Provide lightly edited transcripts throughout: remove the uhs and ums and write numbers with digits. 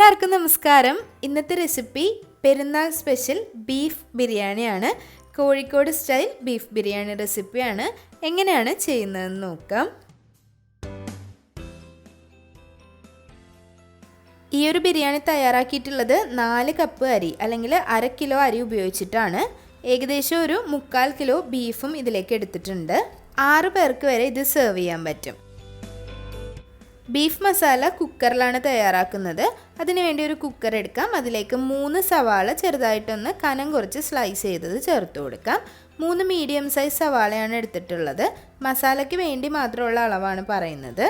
എല്ലാവർക്കും നമസ്കാരം. ഇന്നത്തെ റെസിപ്പി പെരുന്നാൾ സ്പെഷ്യൽ ബീഫ് ബിരിയാണിയാണ്. കോഴിക്കോട് സ്റ്റൈൽ ബീഫ് ബിരിയാണി റെസിപ്പിയാണ്. എങ്ങനെയാണ് ചെയ്യുന്നതെന്ന് നോക്കാം. ഈ ഒരു ബിരിയാണി തയ്യാറാക്കിയിട്ടുള്ളത് 4 കപ്പ് അരി അല്ലെങ്കിൽ 1/2 കിലോ അരി ഉപയോഗിച്ചിട്ടാണ്. ഏകദേശം ഒരു 3/4 കിലോ ബീഫും ഇതിലേക്ക് എടുത്തിട്ടുണ്ട്. 6 പേർക്ക് വരെ ഇത് സെർവ് ചെയ്യാൻ പറ്റും. ബീഫ് മസാല കുക്കറിലാണ് തയ്യാറാക്കുന്നത്. അതിനുവേണ്ടി ഒരു കുക്കർ എടുക്കാം. അതിലേക്ക് 3 സവാള ചെറുതായിട്ടൊന്ന് കനം കുറച്ച് സ്ലൈസ് ചെയ്തത് ചേർത്ത് കൊടുക്കാം. 3 മീഡിയം സൈസ് സവാളയാണ് എടുത്തിട്ടുള്ളത്. മസാലയ്ക്ക് വേണ്ടി മാത്രമുള്ള അളവാണ് പറയുന്നത്.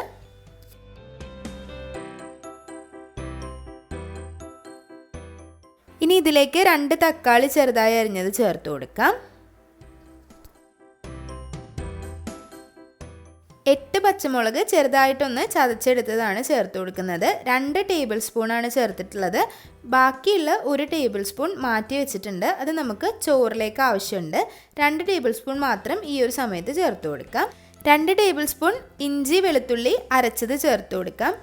ഇനി ഇതിലേക്ക് 2 തക്കാളി ചെറുതായി അരിഞ്ഞത് ചേർത്ത് കൊടുക്കാം. 8 പച്ചമുളക് ചെറുതായിട്ടൊന്ന് ചതച്ചെടുത്തതാണ് ചേർത്ത് കൊടുക്കുന്നത്. 2 ടേബിൾ സ്പൂണാണ് ചേർത്തിട്ടുള്ളത്. ബാക്കിയുള്ള 1 ടേബിൾ സ്പൂൺ മാറ്റി വെച്ചിട്ടുണ്ട്. അത് നമുക്ക് ചോറിലേക്ക് ആവശ്യമുണ്ട്. 2 ടേബിൾ സ്പൂൺ മാത്രം ഈ ഒരു സമയത്ത് ചേർത്ത് കൊടുക്കാം. 2 ടേബിൾ സ്പൂൺ ഇഞ്ചി വെളുത്തുള്ളി അരച്ചത് ചേർത്ത് കൊടുക്കാം.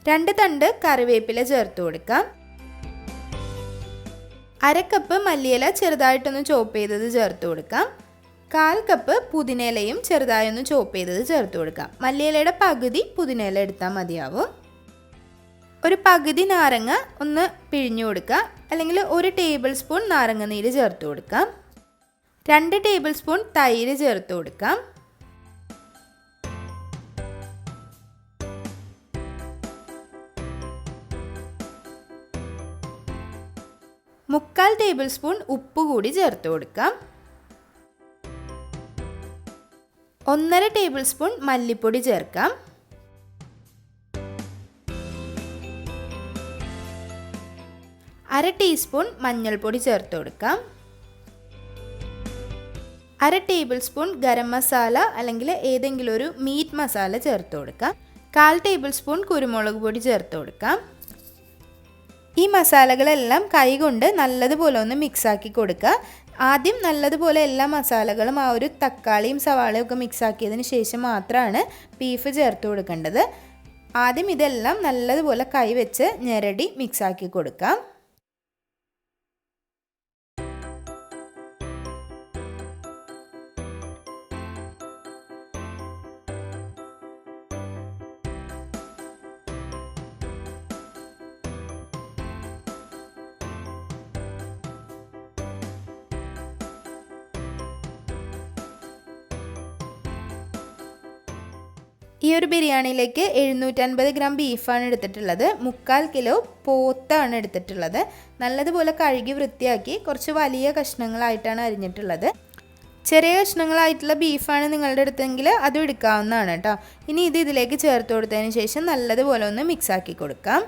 2 തണ്ട് കറിവേപ്പില ചേർത്ത് കൊടുക്കാം. 1/2 കപ്പ് മല്ലിയില ചെറുതായിട്ടൊന്ന് ചോപ്പ് ചെയ്തത് ചേർത്ത് കൊടുക്കാം. 1/4 കപ്പ് പുതിനയിലയും ചെറുതായൊന്ന് ചോപ്പ് ചെയ്തത് ചേർത്ത് കൊടുക്കാം. മല്ലിയിലയുടെ പകുതി പുതിനയില എടുത്താൽ മതിയാവും. ഒരു പകുതി നാരങ്ങ ഒന്ന് പിഴിഞ്ഞു കൊടുക്കുക, അല്ലെങ്കിൽ 1 ടേബിൾ സ്പൂൺ നാരങ്ങ നീര് ചേർത്ത് കൊടുക്കാം. 2 ടേബിൾ സ്പൂൺ തൈര് ചേർത്ത് കൊടുക്കാം. 3/4 ടേബിൾ സ്പൂൺ ഉപ്പ് കൂടി ചേർത്ത് കൊടുക്കാം. 1/2 ടേബിൾ സ്പൂൺ മല്ലിപ്പൊടി ചേർക്കാം. 1/2 ടീസ്പൂൺ മഞ്ഞൾപ്പൊടി ചേർത്ത് കൊടുക്കാം. 1/2 ടേബിൾ സ്പൂൺ ഗരം മസാല അല്ലെങ്കിൽ ഏതെങ്കിലും ഒരു മീറ്റ് മസാല ചേർത്ത് കൊടുക്കാം. 1/4 ടേബിൾ സ്പൂൺ കുരുമുളക് പൊടി ചേർത്ത് കൊടുക്കാം. ഈ മസാലകളെല്ലാം കൈകൊണ്ട് നല്ലതുപോലെ ഒന്ന് മിക്സാക്കി കൊടുക്കുക. ആദ്യം നല്ലതുപോലെ എല്ലാ മസാലകളും ആ ഒരു തക്കാളിയും സവാളയും ഒക്കെ മിക്സാക്കിയതിന് ശേഷം മാത്രമാണ് ബീഫ് ചേർത്ത് കൊടുക്കേണ്ടത്. ആദ്യം ഇതെല്ലാം നല്ലതുപോലെ കൈവച്ച് ഞെരടി മിക്സാക്കി കൊടുക്കാം. ഈ ഒരു ബിരിയാണിയിലേക്ക് 750 ഗ്രാം ബീഫാണ് എടുത്തിട്ടുള്ളത്. 3/4 കിലോ പോത്താണ് എടുത്തിട്ടുള്ളത്. നല്ലതുപോലെ കഴുകി വൃത്തിയാക്കി കുറച്ച് വലിയ കഷ്ണങ്ങളായിട്ടാണ് അരിഞ്ഞിട്ടുള്ളത്. ചെറിയ കഷ്ണങ്ങളായിട്ടുള്ള ബീഫാണ് നിങ്ങളുടെ അടുത്തെങ്കിൽ അതും എടുക്കാവുന്നതാണ് കേട്ടോ. ഇനി ഇതിലേക്ക് ചേർത്ത് കൊടുത്തതിന് ശേഷം നല്ലതുപോലെ ഒന്ന് മിക്സാക്കി കൊടുക്കാം.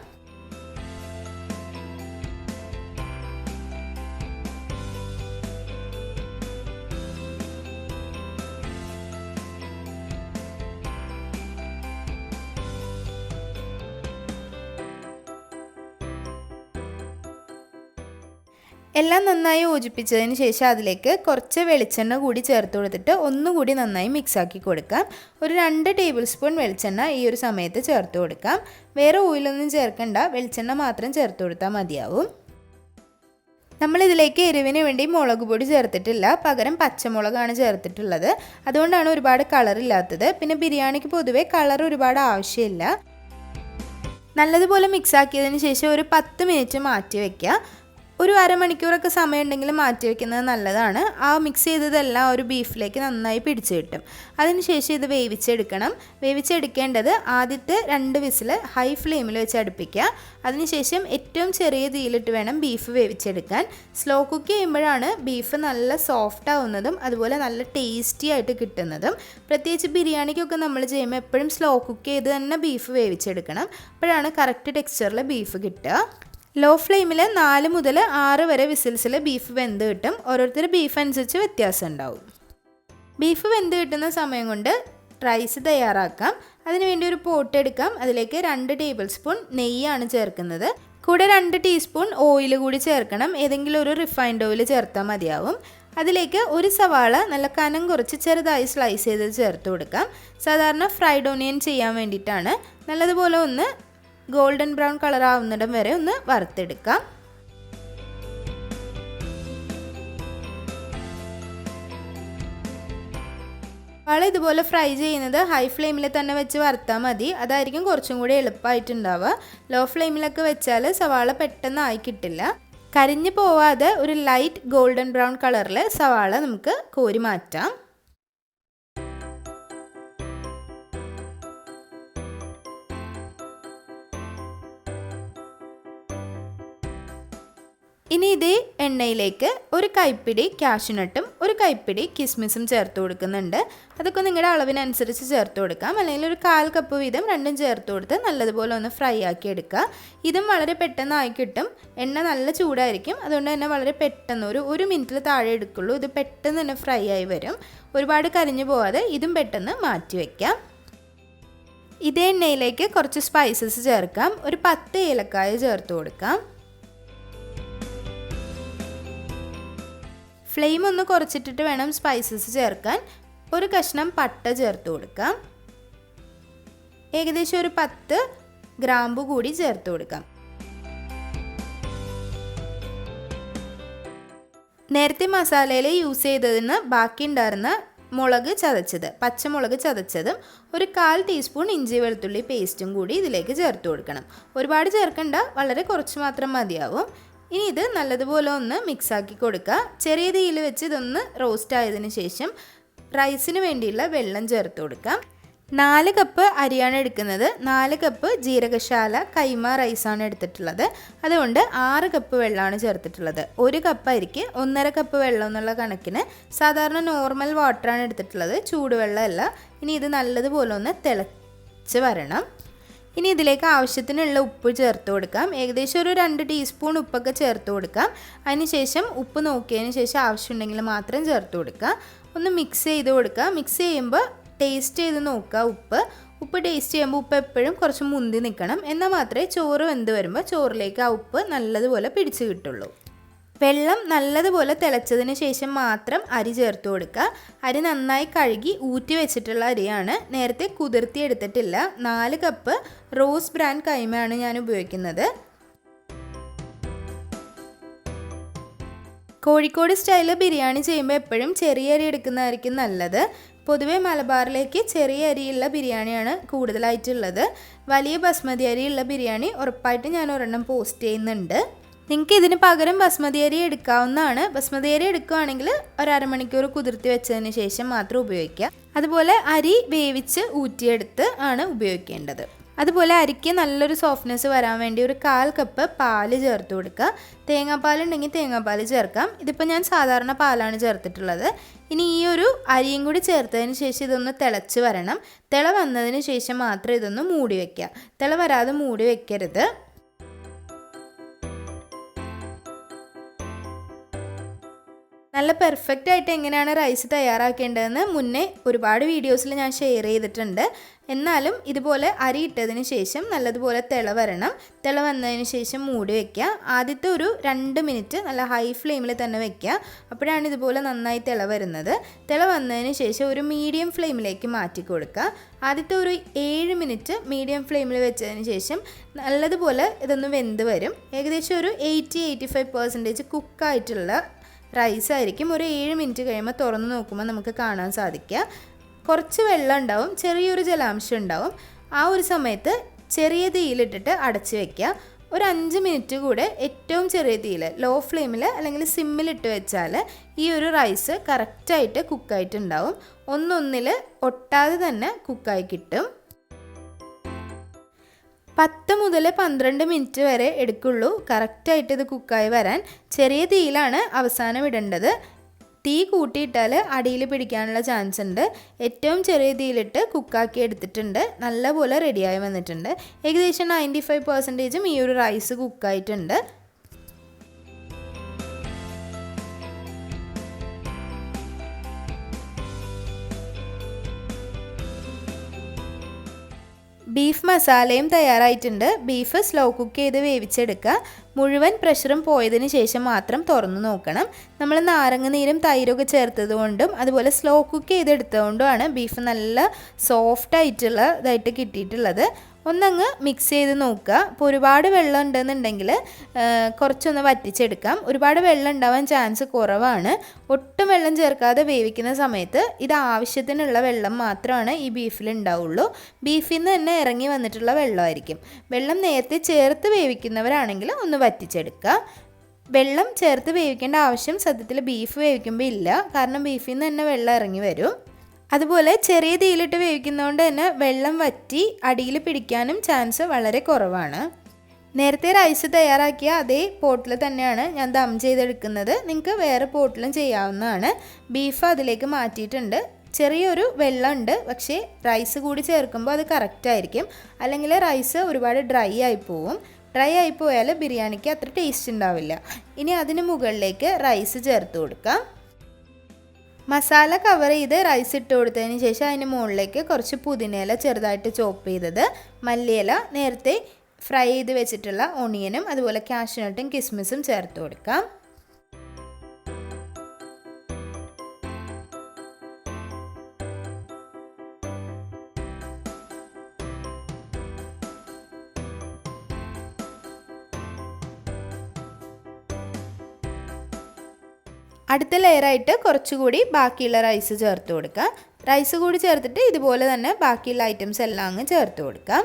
എല്ലാം നന്നായി യോജിപ്പിച്ചതിന് ശേഷം അതിലേക്ക് കുറച്ച് വെളിച്ചെണ്ണ കൂടി ചേർത്ത് കൊടുത്തിട്ട് ഒന്നുകൂടി നന്നായി മിക്സാക്കി കൊടുക്കാം. ഒരു 2 ടേബിൾ സ്പൂൺ വെളിച്ചെണ്ണ ഈ ഒരു സമയത്ത് ചേർത്ത് കൊടുക്കാം. വേറെ ഓയിലൊന്നും ചേർക്കണ്ട, വെളിച്ചെണ്ണ മാത്രം ചേർത്ത് കൊടുത്താൽ മതിയാവും. നമ്മളിതിലേക്ക് എരിവിന് വേണ്ടി മുളക് പൊടി ചേർത്തിട്ടില്ല, പകരം പച്ചമുളകാണ് ചേർത്തിട്ടുള്ളത്. അതുകൊണ്ടാണ് ഒരുപാട് കളറില്ലാത്തത്. പിന്നെ ബിരിയാണിക്ക് പൊതുവെ കളർ ഒരുപാട് ആവശ്യമില്ല. നല്ലതുപോലെ മിക്സാക്കിയതിന് ശേഷം ഒരു 10 മിനിറ്റ് മാറ്റി വയ്ക്കുക. ഒരു അരമണിക്കൂറൊക്കെ സമയം ഉണ്ടെങ്കിൽ മാറ്റി വയ്ക്കുന്നത് നല്ലതാണ്. ആ മിക്സ് ചെയ്തതെല്ലാം ഒരു ബീഫിലേക്ക് നന്നായി പിടിച്ച് കിട്ടും. അതിനുശേഷം ഇത് വേവിച്ചെടുക്കണം. വേവിച്ചെടുക്കേണ്ടത് ആദ്യത്തെ 2 വിസിൽ ഹൈ ഫ്ലെയിമിൽ വെച്ച് അടുപ്പിക്കുക. അതിനുശേഷം ഏറ്റവും ചെറിയ തീയിലിട്ട് വേണം ബീഫ് വേവിച്ചെടുക്കാൻ. സ്ലോ കുക്ക് ചെയ്യുമ്പോഴാണ് ബീഫ് നല്ല സോഫ്റ്റ് ആവുന്നതും അതുപോലെ നല്ല ടേസ്റ്റി ആയിട്ട് കിട്ടുന്നതും. പ്രത്യേകിച്ച് ബിരിയാണിക്കൊക്കെ നമ്മൾ ചെയ്യുമ്പോൾ എപ്പോഴും സ്ലോ കുക്ക് ചെയ്ത് തന്നെ ബീഫ് വേവിച്ചെടുക്കണം. അപ്പോഴാണ് കറക്റ്റ് ടെക്സ്ചറിൽ ബീഫ് കിട്ടുക. ലോ ഫ്ലെയിമിൽ 4 മുതൽ 6 വരെ വിസിൽസിൽ ബീഫ് വെന്ത് കിട്ടും. ഓരോരുത്തർ ബീഫ് അനുസരിച്ച് വ്യത്യാസം ഉണ്ടാവും. ബീഫ് വെന്ത് കിട്ടുന്ന സമയം കൊണ്ട് റൈസ് തയ്യാറാക്കാം. അതിനുവേണ്ടി ഒരു പോട്ട് എടുക്കാം. അതിലേക്ക് 2 ടേബിൾ സ്പൂൺ നെയ്യാണ് ചേർക്കുന്നത്. കൂടെ 2 ടീസ്പൂൺ ഓയിൽ കൂടി ചേർക്കണം. ഏതെങ്കിലും ഒരു റിഫൈൻഡ് ഓയിൽ ചേർത്താൽ മതിയാവും. അതിലേക്ക് ഒരു സവാള നല്ല കനം കുറച്ച് ചെറുതായി സ്ലൈസ് ചെയ്ത് ചേർത്ത് കൊടുക്കാം. സാധാരണ ഫ്രൈഡ് ഓണിയൻ ചെയ്യാൻ വേണ്ടിയിട്ടാണ്. നല്ലതുപോലെ ഒന്ന് ഗോൾഡൻ ബ്രൗൺ കളർ ആവുന്നിടം വരെ ഒന്ന് വറുത്തെടുക്കാം. സവാള ഇതുപോലെ ഫ്രൈ ചെയ്യുന്നത് ഹൈ ഫ്ലെയിമിൽ തന്നെ വെച്ച് വറുത്താൽ മതി. അതായിരിക്കും കുറച്ചും കൂടി എളുപ്പമായിട്ടുണ്ടാവുക. ലോ ഫ്ലെയിമിലൊക്കെ വെച്ചാൽ സവാള പെട്ടെന്ന് ആയി കിട്ടില്ല. കരിഞ്ഞു പോവാതെ ഒരു ലൈറ്റ് ഗോൾഡൻ ബ്രൗൺ കളറിൽ സവാള നമുക്ക് കോരി മാറ്റാം. ഇനി ഇതേ എണ്ണയിലേക്ക് ഒരു കൈപ്പിടി കാഷ്യൂനട്ടും ഒരു കൈപ്പിടി കിസ്മിസും ചേർത്ത് കൊടുക്കുന്നുണ്ട്. അതൊക്കെ നിങ്ങളുടെ അളവിനനുസരിച്ച് ചേർത്ത് കൊടുക്കാം. അല്ലെങ്കിൽ ഒരു 1/4 കപ്പ് വീതം രണ്ടും ചേർത്ത് കൊടുത്ത് നല്ലതുപോലെ ഒന്ന് ഫ്രൈ ആക്കി എടുക്കുക. ഇതും വളരെ പെട്ടെന്ന് ആയി കിട്ടും. എണ്ണ നല്ല ചൂടായിരിക്കും. അതുകൊണ്ട് തന്നെ വളരെ പെട്ടെന്ന് ഒരു മിനിറ്റിൽ താഴെ എടുക്കുള്ളൂ. ഇത് പെട്ടെന്ന് തന്നെ ഫ്രൈ ആയി വരും. ഒരുപാട് കരിഞ്ഞു പോവാതെ ഇതും പെട്ടെന്ന് മാറ്റി വയ്ക്കാം. ഇതേ എണ്ണയിലേക്ക് കുറച്ച് സ്പൈസസ് ചേർക്കാം. ഒരു 10 ഏലക്കായ ചേർത്ത് കൊടുക്കാം. ഫ്ലെയിം ഒന്ന് കുറച്ചിട്ടിട്ട് വേണം സ്പൈസസ് ചേർക്കാൻ. ഒരു കഷ്ണം പട്ട ചേർത്ത് കൊടുക്കാം. ഏകദേശം ഒരു 10 ഗ്രാമ്പു കൂടി ചേർത്ത് കൊടുക്കാം. നേരത്തെ മസാലയിൽ യൂസ് ചെയ്തതിന് ബാക്കി ഉണ്ടായിരുന്ന മുളക് ചതച്ചത്, പച്ചമുളക് ചതച്ചതും ഒരു 1/4 ടീസ്പൂൺ ഇഞ്ചി വെളുത്തുള്ളി പേസ്റ്റും കൂടി ഇതിലേക്ക് ചേർത്ത് കൊടുക്കണം. ഒരുപാട് ചേർക്കണ്ട, വളരെ കുറച്ച് മാത്രം മതിയാവും. ഇനി ഇത് നല്ലതുപോലെ ഒന്ന് മിക്സാക്കി കൊടുക്കുക. ചെറിയ തീയിൽ വെച്ച് ഇതൊന്ന് റോസ്റ്റ് ആയതിനു ശേഷം റൈസിന് വേണ്ടിയുള്ള വെള്ളം ചേർത്ത് കൊടുക്കാം. 4 കപ്പ് അരിയാണ് എടുക്കുന്നത്. 4 കപ്പ് ജീരകശാല കൈമ റൈസാണ് എടുത്തിട്ടുള്ളത്. അതുകൊണ്ട് 6 കപ്പ് വെള്ളമാണ് ചേർത്തിട്ടുള്ളത്. 1 കപ്പ് അരിക്ക് 1.5 കപ്പ് വെള്ളം എന്നുള്ള കണക്കിന് സാധാരണ നോർമൽ വാട്ടറാണ് എടുത്തിട്ടുള്ളത്, ചൂടുവെള്ളമല്ല. ഇനി ഇത് നല്ലതുപോലെ ഒന്ന് തിളച്ച് വരണം. ഇനി ഇതിലേക്ക് ആവശ്യത്തിനുള്ള ഉപ്പ് ചേർത്ത് കൊടുക്കാം. ഏകദേശം ഒരു 2 ടീസ്പൂൺ ഉപ്പൊക്കെ ചേർത്ത് കൊടുക്കാം. അതിനുശേഷം ഉപ്പ് നോക്കിയതിന് ശേഷം ആവശ്യമുണ്ടെങ്കിൽ മാത്രം ചേർത്ത് കൊടുക്കുക. ഒന്ന് മിക്സ് ചെയ്ത് കൊടുക്കുക. മിക്സ് ചെയ്യുമ്പോൾ ടേസ്റ്റ് ചെയ്ത് നോക്കുക. ഉപ്പ് ടേസ്റ്റ് ചെയ്യുമ്പോൾ ഉപ്പ് എപ്പോഴും കുറച്ച് മുന്തി നിൽക്കണം. എന്നാൽ മാത്രമേ ചോറ് വെന്ത് വരുമ്പോൾ ചോറിലേക്ക് ആ ഉപ്പ് നല്ലതുപോലെ പിടിച്ച് കിട്ടുള്ളൂ. വെള്ളം നല്ലതുപോലെ തിളച്ചതിന് ശേഷം മാത്രം അരി ചേർത്ത് കൊടുക്കുക. അരി നന്നായി കഴുകി ഊറ്റി വെച്ചിട്ടുള്ള അരിയാണ്, നേരത്തെ കുതിർത്തി എടുത്തിട്ടില്ല. 4 കപ്പ് റോസ് ബ്രാൻഡ് കൈമയാണ് ഞാൻ ഉപയോഗിക്കുന്നത്. കോഴിക്കോട് സ്റ്റൈല് ബിരിയാണി ചെയ്യുമ്പോൾ എപ്പോഴും ചെറിയ അരി എടുക്കുന്നതായിരിക്കും നല്ലത്. പൊതുവേ മലബാറിലേക്ക് ചെറിയ അരിയുള്ള ബിരിയാണിയാണ് കൂടുതലായിട്ടുള്ളത്. വലിയ ബസ്മതി അരിയുള്ള ബിരിയാണി ഉറപ്പായിട്ട് ഞാൻ ഒരെണ്ണം പോസ്റ്റ് ചെയ്യുന്നുണ്ട്. നിങ്ങൾക്ക് ഇതിന് പകരം ബസ്മതി അരി എടുക്കാവുന്നതാണ്. ബസ്മതി അരി എടുക്കുകയാണെങ്കിൽ ഒരു അരമണിക്കൂർ കുതിർത്തി വെച്ചതിന് ശേഷം മാത്രം ഉപയോഗിക്കുക. അതുപോലെ അരി വേവിച്ച് ഊറ്റിയെടുത്ത് ആണ് ഉപയോഗിക്കേണ്ടത്. അതുപോലെ അരിക്ക് നല്ലൊരു സോഫ്റ്റ്നെസ് വരാൻ വേണ്ടി ഒരു 1/4 കപ്പ് പാല് ചേർത്ത് കൊടുക്കുക. തേങ്ങാപ്പാൽ ഉണ്ടെങ്കിൽ തേങ്ങാപ്പാൽ ചേർക്കാം. ഇതിപ്പോൾ ഞാൻ സാധാരണ പാലാണ് ചേർത്തിട്ടുള്ളത്. ഇനി ഈ ഒരു അരിയും കൂടി ചേർത്തതിന് ശേഷം ഇതൊന്ന് തിളച്ച് വരണം. തിള വന്നതിന് ശേഷം മാത്രം ഇതൊന്ന് മൂടി വയ്ക്കുക. തിള വരാതെ മൂടി വയ്ക്കരുത്. നല്ല പെർഫെക്റ്റ് ആയിട്ട് എങ്ങനെയാണ് റൈസ് തയ്യാറാക്കേണ്ടതെന്ന് മുന്നേ ഒരുപാട് വീഡിയോസിൽ ഞാൻ ഷെയർ ചെയ്തിട്ടുണ്ട്. എന്നാലും ഇതുപോലെ അരി ഇട്ടതിന് ശേഷം നല്ലതുപോലെ തിള വരണം. തിള വന്നതിന് ശേഷം മൂടി വയ്ക്കുക. ആദ്യത്തെ ഒരു 2 മിനിറ്റ് നല്ല ഹൈ ഫ്ലെയിമിൽ തന്നെ വയ്ക്കുക. അപ്പോഴാണ് ഇതുപോലെ നന്നായി തിള വരുന്നത്. തിള വന്നതിന് ശേഷം ഒരു മീഡിയം ഫ്ലെയിമിലേക്ക് മാറ്റി കൊടുക്കുക. ആദ്യത്തെ ഒരു 7 മിനിറ്റ് മീഡിയം ഫ്ലെയിമിൽ വെച്ചതിന് ശേഷം നല്ലതുപോലെ ഇതൊന്ന് വെന്ത് വരും. ഏകദേശം ഒരു 80-85% കുക്കായിട്ടുള്ള റൈസ് ആയിരിക്കും. ഒരു 7 മിനിറ്റ് കഴിയുമ്പോൾ തുറന്ന് നോക്കുമ്പോൾ നമുക്ക് കാണാൻ സാധിക്കുക. കുറച്ച് വെള്ളം ഉണ്ടാവും, ചെറിയൊരു ജലാംശം ഉണ്ടാവും. ആ ഒരു സമയത്ത് ചെറിയ തീയിലിട്ടിട്ട് അടച്ച് വയ്ക്കുക. ഒരു 5 മിനിറ്റ് കൂടെ ഏറ്റവും ചെറിയ തീയിൽ, ലോ ഫ്ലെയിമിൽ അല്ലെങ്കിൽ സിമ്മിലിട്ട് വെച്ചാൽ ഈ ഒരു റൈസ് കറക്റ്റായിട്ട് കുക്കായിട്ടുണ്ടാവും. ഒന്നൊന്നിൽ ഒട്ടാതെ തന്നെ കുക്കായി കിട്ടും. 10 മുതൽ 12 മിനിറ്റ് വരെ എടുക്കുള്ളൂ കറക്റ്റായിട്ട് ഇത് കുക്കായി വരാൻ. ചെറിയ തീയിലാണ് അവസാനം ഇടേണ്ടത്. തീ കൂട്ടിയിട്ടാൽ അടിയിൽ പിടിക്കാനുള്ള ചാൻസ് ഉണ്ട്. ഏറ്റവും ചെറിയ തീയിലിട്ട് കുക്കാക്കി എടുത്തിട്ടുണ്ട്. നല്ലപോലെ റെഡിയായി വന്നിട്ടുണ്ട്. ഏകദേശം 95% ഈ ഒരു റൈസ് കുക്കായിട്ടുണ്ട്. ബീഫ് മസാലയും തയ്യാറായിട്ടുണ്ട്. ബീഫ് സ്ലോ കുക്ക് ചെയ്ത് വേവിച്ചെടുക്കുക. മുഴുവൻ പ്രഷറും പോയതിന് ശേഷം മാത്രം തുറന്നു നോക്കണം. നമ്മൾ നാരങ്ങ നീരും തൈരൊക്കെ ചേർത്തത് കൊണ്ടും അതുപോലെ സ്ലോ കുക്ക് ചെയ്തെടുത്തതുകൊണ്ടുമാണ് ബീഫ് നല്ല സോഫ്റ്റ് ആയിട്ടുള്ളതായിട്ട് കിട്ടിയിട്ടുള്ളത്. ഒന്നങ്ങ് മിക്സ് ചെയ്ത് നോക്കുക. ഇപ്പോൾ ഒരുപാട് വെള്ളം ഉണ്ടെന്നുണ്ടെങ്കിൽ കുറച്ചൊന്ന് വറ്റിച്ചെടുക്കാം. ഒരുപാട് വെള്ളം ഉണ്ടാവാൻ ചാൻസ് കുറവാണ്. ഒട്ടും വെള്ളം ചേർക്കാതെ വേവിക്കുന്ന സമയത്ത് ഇത് ആവശ്യത്തിനുള്ള വെള്ളം മാത്രമാണ് ഈ ബീഫിൽ ഉണ്ടാവുള്ളൂ. ബീഫിൽ നിന്ന് തന്നെ ഇറങ്ങി വന്നിട്ടുള്ള വെള്ളമായിരിക്കും. വെള്ളം നേരത്തെ ചേർത്ത് വേവിക്കുന്നവരാണെങ്കിൽ ഒന്ന് വറ്റിച്ചെടുക്കുക. വെള്ളം ചേർത്ത് വേവിക്കേണ്ട ആവശ്യം സത്യത്തിൽ ബീഫ് വേവിക്കുമ്പോൾ ഇല്ല. കാരണം ബീഫിൽ നിന്ന് തന്നെ വെള്ളം ഇറങ്ങി വരും. അതുപോലെ ചെറിയ തീയിലിട്ട് വേവിക്കുന്നതുകൊണ്ട് തന്നെ വെള്ളം വറ്റി അടിയിൽ പിടിക്കാനും ചാൻസ് വളരെ കുറവാണ്. നേരത്തെ റൈസ് തയ്യാറാക്കിയ അതേ പോട്ടിൽ തന്നെയാണ് ഞാൻ ദം ചെയ്തെടുക്കുന്നത്. നിങ്ങൾക്ക് വേറെ പോട്ടിലും ചെയ്യാവുന്നതാണ്. ബീഫ് അതിലേക്ക് മാറ്റിയിട്ടുണ്ട്. ചെറിയൊരു വെള്ളമുണ്ട്, പക്ഷേ റൈസ് കൂടി ചേർക്കുമ്പോൾ അത് കറക്റ്റായിരിക്കും. അല്ലെങ്കിൽ റൈസ് ഒരുപാട് ഡ്രൈ ആയി പോവും. ഡ്രൈ ആയി പോയാൽ ബിരിയാണിക്ക് അത്ര ടേസ്റ്റ് ഉണ്ടാവില്ല. ഇനി അതിന് മുകളിലേക്ക് റൈസ് ചേർത്ത് കൊടുക്കാം. മസാല കവർ ചെയ്ത് റൈസ് ഇട്ട് കൊടുത്തതിന് ശേഷം അതിന് മുകളിലേക്ക് കുറച്ച് പുതിനയില ചെറുതായിട്ട് ചോപ്പ് ചെയ്തത്, മല്ലിയില, നേരത്തെ ഫ്രൈ ചെയ്ത് വെച്ചിട്ടുള്ള ഓണിയനും അതുപോലെ കാഷ്യൂനട്ടും കിസ്മിസും ചേർത്ത് കൊടുക്കാം. അടുത്ത ലെയറായിട്ട് കുറച്ചുകൂടി ബാക്കിയുള്ള റൈസ് ചേർത്ത് കൊടുക്കുക. റൈസ് കൂടി ചേർത്തിട്ട് ഇതുപോലെ തന്നെ ബാക്കിയുള്ള ഐറ്റംസ് എല്ലാം അങ്ങ് ചേർത്ത് കൊടുക്കാം.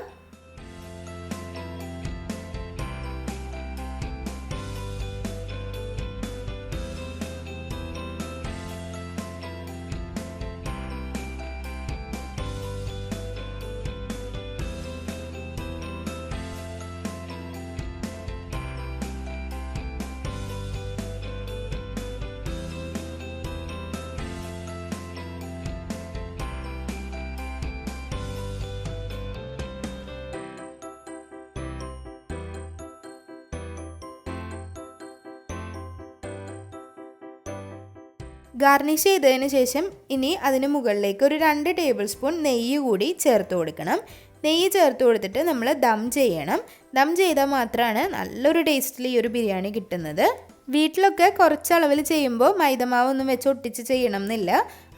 ഗാർണിഷ് ചെയ്തതിന് ശേഷം ഇനി അതിന് മുകളിലേക്ക് ഒരു 2 ടേബിൾ സ്പൂൺ നെയ്യ് കൂടി ചേർത്ത് കൊടുക്കണം. നെയ്യ് ചേർത്ത് കൊടുത്തിട്ട് നമ്മൾ ദം ചെയ്യണം. ദം ചെയ്താൽ മാത്രമാണ് നല്ലൊരു ടേസ്റ്റിൽ ഈ ഒരു ബിരിയാണി കിട്ടുന്നത്. വീട്ടിലൊക്കെ കുറച്ചളവിൽ ചെയ്യുമ്പോൾ മൈദമാവൊന്നും വെച്ച് ഒട്ടിച്ച് ചെയ്യണം എന്നില്ല.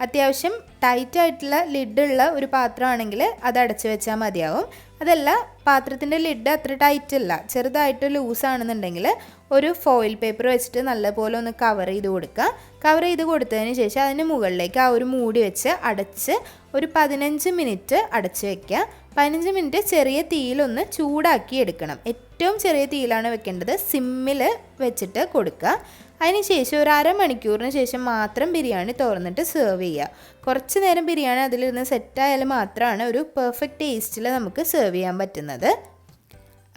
അത്യാവശ്യം ടൈറ്റായിട്ടുള്ള ലിഡുള്ള ഒരു പാത്രമാണെങ്കിൽ അത് അടച്ചു വെച്ചാൽ മതിയാവും. അതല്ല, പാത്രത്തിൻ്റെ ലിഡ് അത്ര ടൈറ്റ് അല്ല, ചെറുതായിട്ട് ലൂസാണെന്നുണ്ടെങ്കിൽ ഒരു ഫോയിൽ പേപ്പർ വെച്ചിട്ട് നല്ലപോലെ ഒന്ന് കവർ ചെയ്ത് കൊടുക്കുക. കവർ ചെയ്ത് കൊടുത്തതിന് ശേഷം അതിന് മുകളിലേക്ക് ആ ഒരു മൂടി വെച്ച് അടച്ച് ഒരു 15 മിനിറ്റ് അടച്ച് വയ്ക്കുക. 15 മിനിറ്റ് ചെറിയ തീയിലൊന്ന് ചൂടാക്കി എടുക്കണം. ഏറ്റവും ചെറിയ തീയിലാണ് വെക്കേണ്ടത്. സിമ്മിൽ വെച്ചിട്ട് കൊടുക്കുക. അതിന് ശേഷം ഒരു അരമണിക്കൂറിന് ശേഷം മാത്രം ബിരിയാണി തുറന്നിട്ട് സെർവ് ചെയ്യുക. കുറച്ച് നേരം ബിരിയാണി അതിലിരുന്ന് സെറ്റായാൽ മാത്രമാണ് ഒരു പെർഫെക്റ്റ് ടേസ്റ്റിൽ നമുക്ക് സെർവ് ചെയ്യാൻ പറ്റുന്നത്.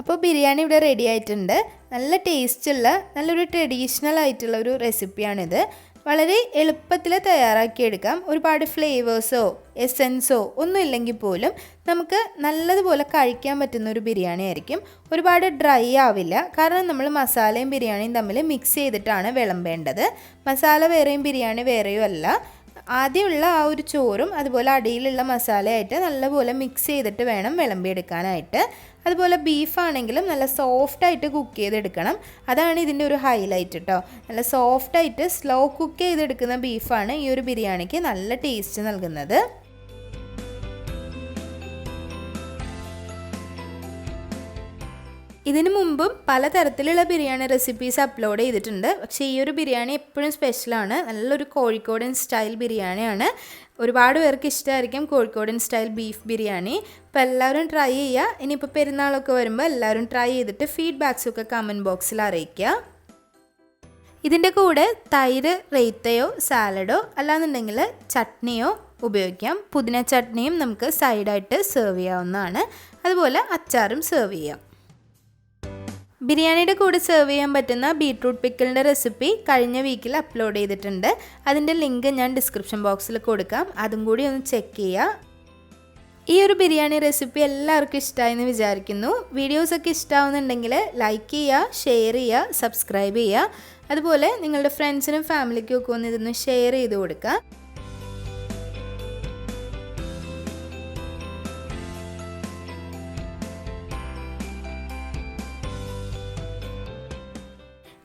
അപ്പോൾ ബിരിയാണി ഇവിടെ റെഡി ആയിട്ടുണ്ട്. നല്ല ടേസ്റ്റുള്ള നല്ലൊരു ട്രഡീഷണൽ ആയിട്ടുള്ള ഒരു റെസിപ്പിയാണിത്. വളരെ എളുപ്പത്തിൽ തയ്യാറാക്കിയെടുക്കാം. ഒരുപാട് ഫ്ലേവേഴ്സോ എസൻസോ ഒന്നും ഇല്ലെങ്കിൽ പോലും നമുക്ക് നല്ലതുപോലെ കഴിക്കാൻ പറ്റുന്ന ഒരു ബിരിയാണി ആയിരിക്കും. ഒരുപാട് ഡ്രൈ ആവില്ല. കാരണം നമ്മൾ മസാലയും ബിരിയാണിയും തമ്മിൽ മിക്സ് ചെയ്തിട്ടാണ് വിളമ്പേണ്ടത്. മസാല വേറെയും ബിരിയാണി വേറെയും അല്ല. ആദ്യമുള്ള ആ ഒരു ചോറും അതുപോലെ അടിയിലുള്ള മസാലയായിട്ട് നല്ലപോലെ മിക്സ് ചെയ്തിട്ട് വേണം വിളമ്പിയെടുക്കാനായിട്ട്. അതുപോലെ ബീഫാണെങ്കിലും നല്ല സോഫ്റ്റായിട്ട് കുക്ക് ചെയ്തെടുക്കണം. അതാണ് ഇതിൻ്റെ ഒരു ഹൈലൈറ്റ് കേട്ടോ. നല്ല സോഫ്റ്റായിട്ട് സ്ലോ കുക്ക് ചെയ്തെടുക്കുന്ന ബീഫാണ് ഈ ഒരു ബിരിയാണിക്ക് നല്ല ടേസ്റ്റ് നൽകുന്നത്. ഇതിനു മുമ്പും പലതരത്തിലുള്ള ബിരിയാണി റെസിപ്പീസ് അപ്ലോഡ് ചെയ്തിട്ടുണ്ട്. പക്ഷേ ഈ ഒരു ബിരിയാണി എപ്പോഴും സ്പെഷ്യലാണ്. നല്ലൊരു കോഴിക്കോടൻ സ്റ്റൈൽ ബിരിയാണിയാണ്. ഒരുപാട് പേർക്ക് ഇഷ്ടമായിരിക്കും കോഴിക്കോടൻ സ്റ്റൈൽ ബീഫ് ബിരിയാണി. അപ്പോൾ എല്ലാവരും ട്രൈ ചെയ്യുക. ഇനിയിപ്പോൾ പെരുന്നാളൊക്കെ വരുമ്പോൾ എല്ലാവരും ട്രൈ ചെയ്തിട്ട് ഫീഡ്ബാക്സൊക്കെ കമൻറ്റ് ബോക്സിൽ അറിയിക്കുക. ഇതിൻ്റെ കൂടെ തൈര്, റെയ്ത്തയോ സാലഡോ അല്ലാന്നുണ്ടെങ്കിൽ ചട്നിയോ ഉപയോഗിക്കാം. പുതിന ചട്നിയും നമുക്ക് സൈഡായിട്ട് സെർവ് ചെയ്യാവുന്നതാണ്. അതുപോലെ അച്ചാറും സെർവ് ചെയ്യാം. ബിരിയാണിയുടെ കൂടെ സെർവ് ചെയ്യാൻ പറ്റുന്ന ബീട്രൂട്ട് പിക്കിളിൻ്റെ റെസിപ്പി കഴിഞ്ഞ വീക്കിൽ അപ്ലോഡ് ചെയ്തിട്ടുണ്ട്. അതിൻ്റെ ലിങ്ക് ഞാൻ ഡിസ്ക്രിപ്ഷൻ ബോക്സിൽ കൊടുക്കാം. അതും കൂടി ഒന്ന് ചെക്ക് ചെയ്യുക. ഈ ഒരു ബിരിയാണി റെസിപ്പി എല്ലാവർക്കും ഇഷ്ടമായെന്ന് വിചാരിക്കുന്നു. വീഡിയോസൊക്കെ ഇഷ്ടമാവുന്നുണ്ടെങ്കിൽ ലൈക്ക് ചെയ്യുക, ഷെയർ ചെയ്യുക, സബ്സ്ക്രൈബ് ചെയ്യുക. അതുപോലെ നിങ്ങളുടെ ഫ്രണ്ട്സിനും ഫാമിലിക്കും ഒക്കെ ഒന്ന് ഇതൊന്ന് ഷെയർ ചെയ്ത് കൊടുക്കുക.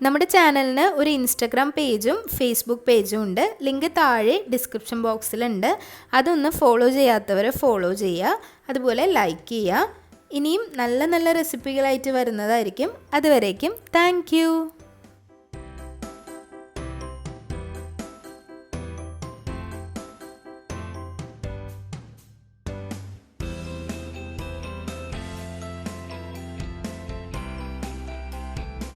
നമ്മുടെ ചാനലിന് ഒരു ഇൻസ്റ്റഗ്രാം പേജും ഫേസ്ബുക്ക് പേജും ഉണ്ട്. ലിങ്ക് താഴെ ഡിസ്ക്രിപ്ഷൻ ബോക്സിലുണ്ട്. അതൊന്ന് ഫോളോ ചെയ്യാത്തവർ ഫോളോ ചെയ്യുക, അതുപോലെ ലൈക്ക് ചെയ്യുക. ഇനിയും നല്ല നല്ല റെസിപ്പികളായിട്ട് വരുന്നതായിരിക്കും. അതുവരേക്കും താങ്ക് യു.